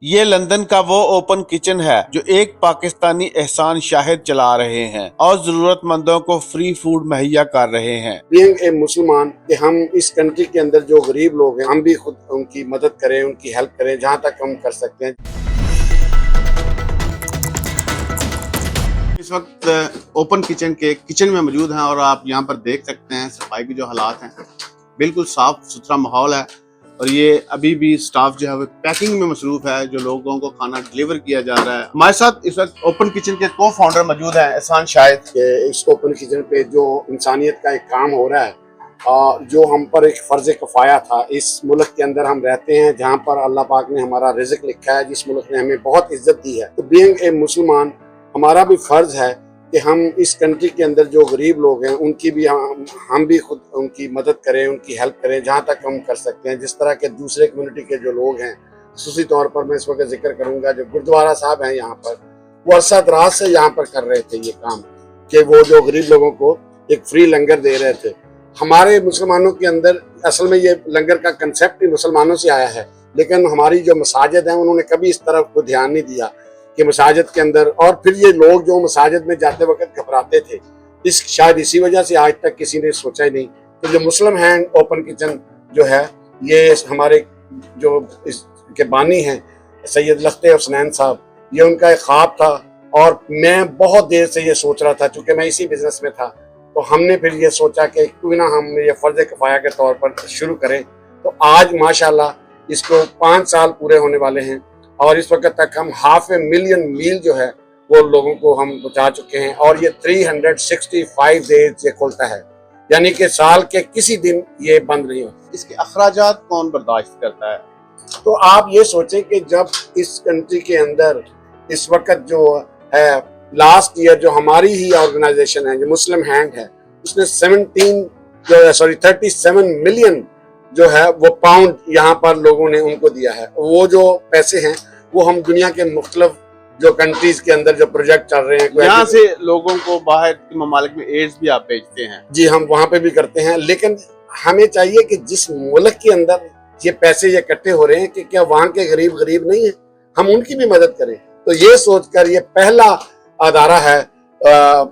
ये लंदन का वो ओपन किचन है जो एक पाकिस्तानी एहसान शाहिद चला रहे हैं और जरूरतमंदों को फ्री फूड मुहैया कर रहे हैं। बीइंग ए मुसलमान कि हम इस कंट्री के अंदर जो गरीब लोग हैं हम भी खुद उनकी मदद करें, उनकी हेल्प करें जहाँ तक हम कर सकते हैं। इस वक्त ओपन किचन के किचन में मौजूद हैं और आप यहाँ पर देख सकते हैं सफाई के जो हालात हैं, बिल्कुल साफ सुथरा माहौल है और ये अभी भी स्टाफ जो है वो पैकिंग में मसरूफ है, जो लोगों को खाना डिलीवर किया जा रहा है। हमारे साथ इस वक्त ओपन किचन के को फाउंडर मौजूद हैं, एहसान शाहिद। इस ओपन किचन पे जो इंसानियत का एक काम हो रहा है, जो हम पर एक फर्ज कफाया था। इस मुल्क के अंदर हम रहते हैं जहाँ पर अल्लाह पाक ने हमारा रिज़्क लिखा है, जिस मुल्क ने हमें बहुत इज्जत दी है। तो बीइंग ए मुसलमान हमारा भी फर्ज है कि हम इस कंट्री के अंदर जो गरीब लोग हैं उनकी भी हम भी खुद उनकी मदद करें, उनकी हेल्प करें जहाँ तक हम कर सकते हैं। जिस तरह के दूसरे कम्युनिटी के जो लोग हैं, खुसूसी तौर पर मैं इस वक्त जिक्र करूँगा, जो गुरुद्वारा साहब हैं यहाँ पर, वो अरसा दराज से यहाँ पर कर रहे थे ये काम कि वो जो गरीब लोगों को एक फ्री लंगर दे रहे थे। हमारे मुसलमानों के अंदर असल में ये लंगर का कंसेप्ट ही मुसलमानों से आया है, लेकिन हमारी जो मसाजिद हैं उन्होंने कभी इस तरफ को ध्यान नहीं दिया कि मसाजिद के अंदर, और फिर ये लोग जो मसाजिद में जाते वक्त घबराते थे, शायद इसी वजह से आज तक किसी ने सोचा ही नहीं। तो जो मुस्लिम हैंड ओपन किचन जो है, ये हमारे जो इसके बानी हैं सैयद लख्ते हुसैन साहब, ये उनका एक ख्वाब था और मैं बहुत देर से ये सोच रहा था, चूँकि मैं इसी बिजनेस में था। तो हमने फिर ये सोचा कि क्यों ना हम ये फ़र्ज़ किफ़ाया के तौर पर शुरू करें। तो आज माशाल्लाह इसको 5 साल पूरे होने वाले हैं और इस वक्त तक हम 500,000 मील जो है वो लोगों को हम पहुंचा चुके हैं और ये 365 डेज ये खुलता है, यानी कि साल के किसी दिन ये बंद नहीं होता। इसके अखराजात कौन बर्दाश्त करता है? तो आप ये सोचें कि जब इस कंट्री के अंदर इस वक्त जो है, लास्ट ईयर जो हमारी ही ऑर्गेनाइजेशन है जो मुस्लिम हैंड है, उसने 37 मिलियन जो है वो पाउंड यहाँ पर लोगों ने उनको दिया है। वो जो पैसे हैं वो हम दुनिया के मुख्तलिफ जो कंट्रीज के अंदर जो प्रोजेक्ट चल रहे हैं, यहाँ से लोगों को बाहर के ममालिक में एड्स भी आप भेजते हैं? जी, हम वहाँ पे भी करते हैं, लेकिन हमें चाहिए कि जिस मुल्क के अंदर ये पैसे ये इकट्ठे हो रहे हैं कि क्या वहाँ के गरीब गरीब नहीं है, हम उनकी भी मदद करें। तो ये सोचकर ये पहला अदारा है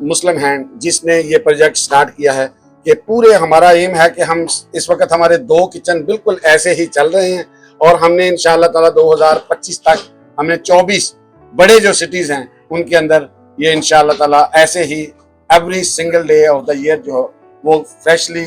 मुस्लिम हैंड जिसने ये प्रोजेक्ट स्टार्ट किया है कि पूरे हमारा एम है कि हम इस वक्त हमारे 2 किचन बिल्कुल ऐसे ही चल रहे हैं और हमने इंशाअल्लाह ताला 2025 तक हमने 24 बड़े जो सिटीज हैं उनके अंदर ये इंशाअल्लाह ताला ऐसे ही every single day of the year जो वो फ्रेशली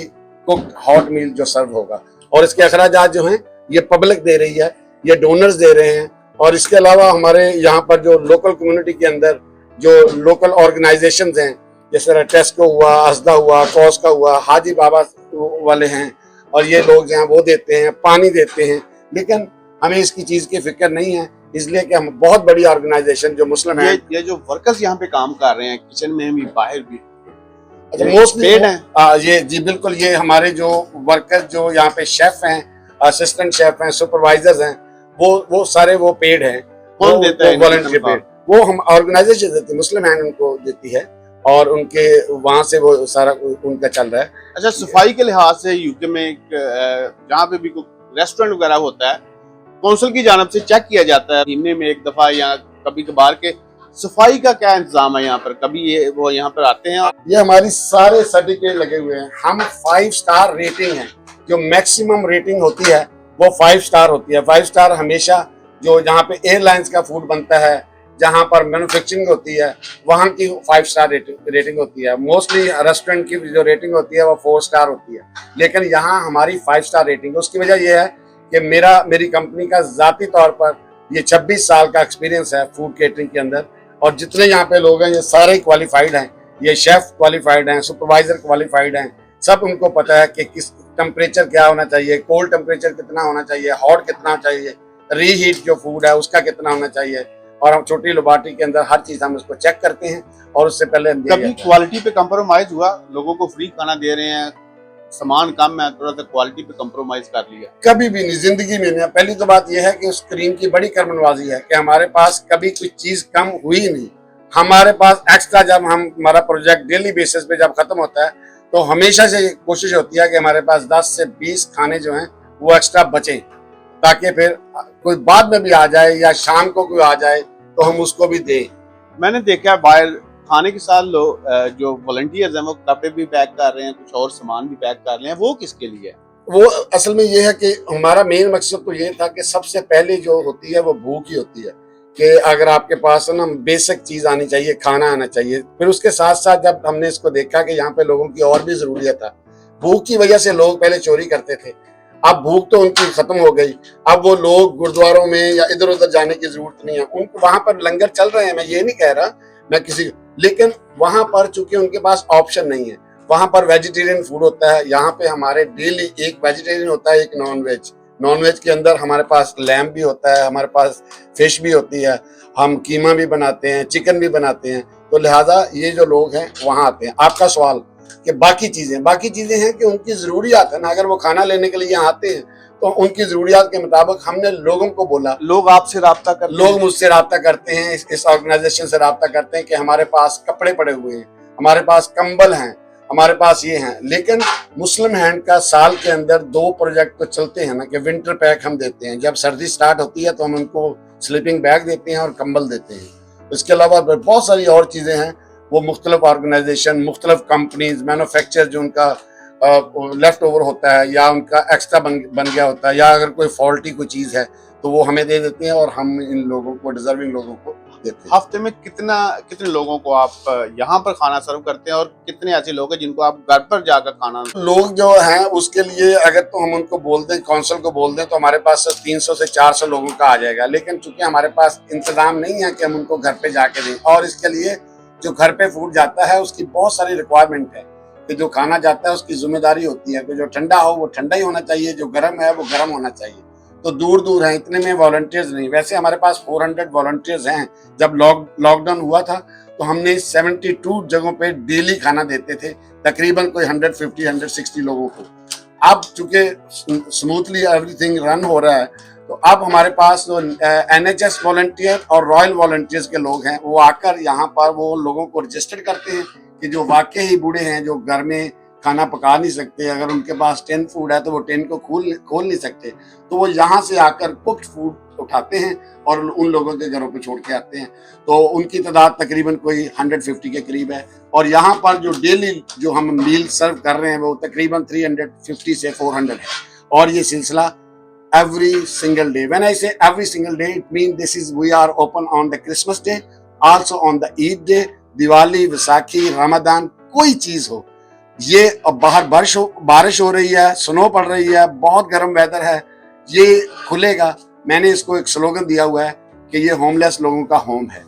कुक्ड हॉट मील जो सर्व होगा। और इसके अखराजात जो हैं ये पब्लिक दे रही है, ये डोनर्स दे रहे हैं। और इसके अलावा हमारे यहाँ पर जो लोकल कम्युनिटी के अंदर जो लोकल ऑर्गेनाइजेशंस हैं, जैसे टेस्को हुआ, असदा हुआ, कॉस का हुआ, हाजी बाबा वाले हैं, और ये लोग जो हैं वो देते हैं, पानी देते हैं। लेकिन हमें इसकी चीज़ की फिक्र नहीं है, इसलिए कि हम बहुत बड़ी ऑर्गेनाइजेशन जो मुस्लिम है, ये जो वर्कर्स यहाँ पे काम कर रहे हैं किचन में भी बाहर भी, अच्छा मोस्टली पेड हैं? ये जी बिल्कुल, ये हमारे जो वर्कर्स जो यहाँ पे शेफ हैं, असिस्टेंट शेफ हैं, सुपरवाइजर्स हैं, वो सारे वो पेड हैं। कौन देता है? वॉलंटियर पेड वो हम ऑर्गेनाइजेशन देती है, मुस्लिम हैंड उनको देती है और उनके वहाँ से वो सारा उनका चल रहा है। अच्छा, सफाई के लिहाज से यूके में जहाँ पे भी कोई रेस्टोरेंट वगैरह होता है, कौंसिल की जानब से चेक किया जाता है महीने में एक दफा या कभी कभार के सफाई का क्या इंतजाम है यहाँ पर? कभी ये वो यहाँ पर आते हैं? ये हमारी सारे सर्टिफिकेट लगे हुए हैं। हम 5 स्टार रेटिंग है, जो मैक्सिमम रेटिंग होती है वो 5 स्टार होती है। 5 स्टार हमेशा जो जहाँ पे एयरलाइंस का फूड बनता है, जहाँ पर मैन्युफैक्चरिंग होती है, वहाँ की 5 स्टार रेटिंग होती है। मोस्टली रेस्टोरेंट की जो रेटिंग होती है वो 4 स्टार होती है, लेकिन यहाँ हमारी 5 स्टार रेटिंग है। उसकी वजह यह है कि मेरी कंपनी का ज़ाती तौर पर ये 26 साल का एक्सपीरियंस है फूड केटरिंग के अंदर, और जितने यहाँ पे लोग हैं ये सारे क्वालिफाइड हैं। ये शेफ क्वालिफाइड हैं, सुपरवाइजर क्वालिफाइड हैं, सब उनको पता है कि किस टेम्परेचर क्या होना चाहिए, कोल्ड टेम्परेचर कितना होना चाहिए, हॉट कितना चाहिए, रीहीट जो फूड है उसका कितना होना चाहिए। और हम छोटी लेबोरेटरी के अंदर हर चीज़ हम उसको चेक करते हैं और उससे पहले कभी क्वालिटी पे कंप्रोमाइज हुआ? लोगों को फ्री खाना दे रहे हैं, सामान कम है, थोड़ा सा क्वालिटी पे कंप्रोमाइज कर लिया? कभी भी नहीं, जिंदगी में नहीं। पहली तो बात यह है कि उस क्रीम की बड़ी कर्मनवाजी है कि हमारे पास कभी कोई चीज कम हुई नहीं। हमारे पास एक्स्ट्रा, जब हम हमारा प्रोजेक्ट डेली बेसिस पे जब खत्म होता है तो हमेशा से कोशिश होती है कि हमारे पास 10 से 20 खाने जो हैं वो एक्स्ट्रा बचें, ताकि फिर कोई बाद में भी आ जाए या शाम को कोई आ जाए तो हम उसको भी दें। मैंने देखा है बाहर खाने के साथ लोग जो वॉलंटियर्स हैं वो कपड़े भी पैक कर रहे हैं, कुछ और सामान भी पैक कर रहे हैं, वो किसके लिए है? वो असल में ये है कि हमारा मेन मकसद तो ये था कि सबसे पहले जो होती है वो भूख ही होती है, कि अगर आपके पास ना बेसिक चीज आनी चाहिए, खाना आना चाहिए। फिर उसके साथ साथ जब हमने इसको देखा कि यहाँ पे लोगों की और भी जरूरियत है, भूख की वजह से लोग पहले चोरी करते थे, अब भूख तो उनकी खत्म हो गई। अब वो लोग गुरुद्वारों में या इधर उधर जाने की जरूरत नहीं है, उनको वहां पर लंगर चल रहे हैं, मैं ये नहीं कह रहा मैं किसी, लेकिन वहां पर चूंकि उनके पास ऑप्शन नहीं है, वहां पर वेजिटेरियन फूड होता है। यहाँ पे हमारे डेली एक वेजिटेरियन होता है, एक नॉन वेज। नॉन वेज के अंदर हमारे पास लैम्ब भी होता है, हमारे पास फिश भी होती है, हम कीमा भी बनाते हैं, चिकन भी बनाते हैं। तो लिहाजा ये जो लोग हैं वहां आते हैं। आपका सवाल कि बाकी चीजें हैं कि उनकी जरूरियात है ना, अगर वो खाना लेने के लिए यहाँ आते हैं तो उनकी जरूरियात के मुताबिक हमने लोगों को बोला, लोग आपसे राब्ता कर, लोग मुझसे राब्ता करते हैं, इस ऑर्गेनाइजेशन से राब्ता करते हैं कि हमारे पास कपड़े पड़े हुए हैं, हमारे पास कंबल हैं, हमारे पास ये हैं। लेकिन मुस्लिम हैंड का साल के अंदर 2 प्रोजेक्ट तो चलते हैं ना, कि विंटर पैक हम देते हैं, जब सर्दी स्टार्ट होती है तो हम उनको स्लीपिंग बैग देते हैं और कंबल देते हैं। इसके अलावा बहुत सारी और चीजें हैं, वो मुख्तलिफ ऑर्गेनाइजेशन, मुख्तलिफ कंपनीज, मैन्युफैक्चर जो उनका लेफ्ट ओवर होता है या उनका एक्स्ट्रा बन गया होता है, या अगर कोई फॉल्टी कोई चीज है तो वो हमें दे देते हैं और हम इन लोगों को, डिजर्विंग लोगों को देते हैं। हफ्ते में कितने लोगों को आप यहाँ पर खाना सर्व करते हैं और कितने ऐसे लोग हैं जिनको आप घर पर जाकर खाना? लोग जो हैं उसके लिए अगर तो हम उनको बोल दें, काउंसिल को बोल दें, तो हमारे पास 300 से 400 लोगों का आ जाएगा। लेकिन चूंकि हमारे पास इंतजाम नहीं है कि हम उनको घर पे जाके दें, और इसके लिए जो घर पे फूड जाता है उसकी बहुत सारी रिक्वायरमेंट है, कि जो खाना जाता है उसकी जिम्मेदारी होती है कि जो ठंडा हो वो ठंडा ही होना चाहिए, जो गर्म है वो गर्म होना चाहिए। तो दूर दूर हैं, इतने में वॉलंटियर्स नहीं। वैसे हमारे पास 400 वॉलंटियर्स हैं। जब लॉकडाउन हुआ था तो हमने 72 जगहों पे डेली खाना देते थे, तकरीबन कोई 150-160 लोगों को। अब चूंकि स्मूथली एवरीथिंग रन हो रहा है, तो अब हमारे पास जो NHS वॉलंटियर और रॉयल वॉलंटियर्स के लोग हैं, वो आकर यहाँ पर वो लोगों को रजिस्टर करते हैं कि जो वाकई ही बूढ़े हैं, जो घर में खाना पका नहीं सकते, अगर उनके पास टेन फूड है तो वो टेन को खोल नहीं सकते, तो वो यहाँ से आकर कुक्ड फूड उठाते हैं और उन लोगों के घरों पे छोड़ के आते हैं। तो उनकी तादाद तकरीबन कोई 150 के करीब है। और यहाँ पर जो डेली जो हम मील सर्व कर रहे हैं वो तकरीबन 350 से 400 है। और ये सिलसिला every single day. When I say every single day, it means we are open on the Christmas day, also on the Eid day, Diwali, Vaisakhi, Ramzan, कोई चीज हो। ये अब बाहर बारिश हो रही है, स्नो पड़ रही है, बहुत गर्म वेदर है, ये खुलेगा। मैंने इसको एक स्लोगन दिया हुआ है कि ये होमलेस लोगों का होम है,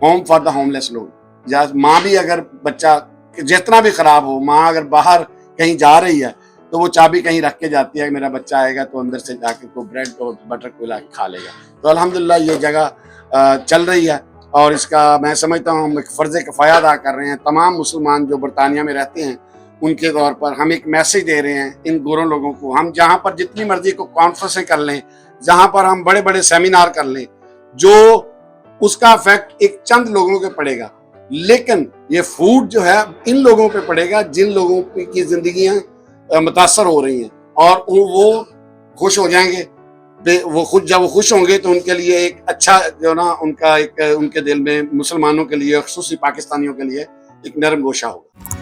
होम फॉर द होमलेस लोग। या माँ भी अगर बच्चा जितना भी खराब हो, माँ अगर बाहर कहीं जा रही है तो वो चाबी कहीं रख के जाती है, मेरा बच्चा आएगा तो अंदर से जाके को ब्रेड और बटर को ला खा लेगा। तो अल्हम्दुलिल्लाह ये जगह चल रही है, और इसका मैं समझता हूँ हम एक फ़र्ज़ किफ़ाया अदा कर रहे हैं। तमाम मुसलमान जो बरतानिया में रहते हैं उनके तौर पर हम एक मैसेज दे रहे हैं इन गोरों लोगों को। हम जहाँ पर जितनी मर्जी को कॉन्फ्रेंसें कर लें, जहाँ पर हम बड़े बड़े सेमिनार कर लें, जो उसका इफेक्ट एक चंद लोगों पे पड़ेगा, लेकिन ये फूड जो है इन लोगों पे पड़ेगा जिन लोगों की जिंदगियां मुतासर हो रही हैं, और वो खुश हो जाएंगे। जब वो खुश होंगे तो उनके लिए एक अच्छा जो ना उनका एक उनके दिल में, मुसलमानों के लिए, खुसूसी पाकिस्तानियों के लिए एक नरम गोशा होगा।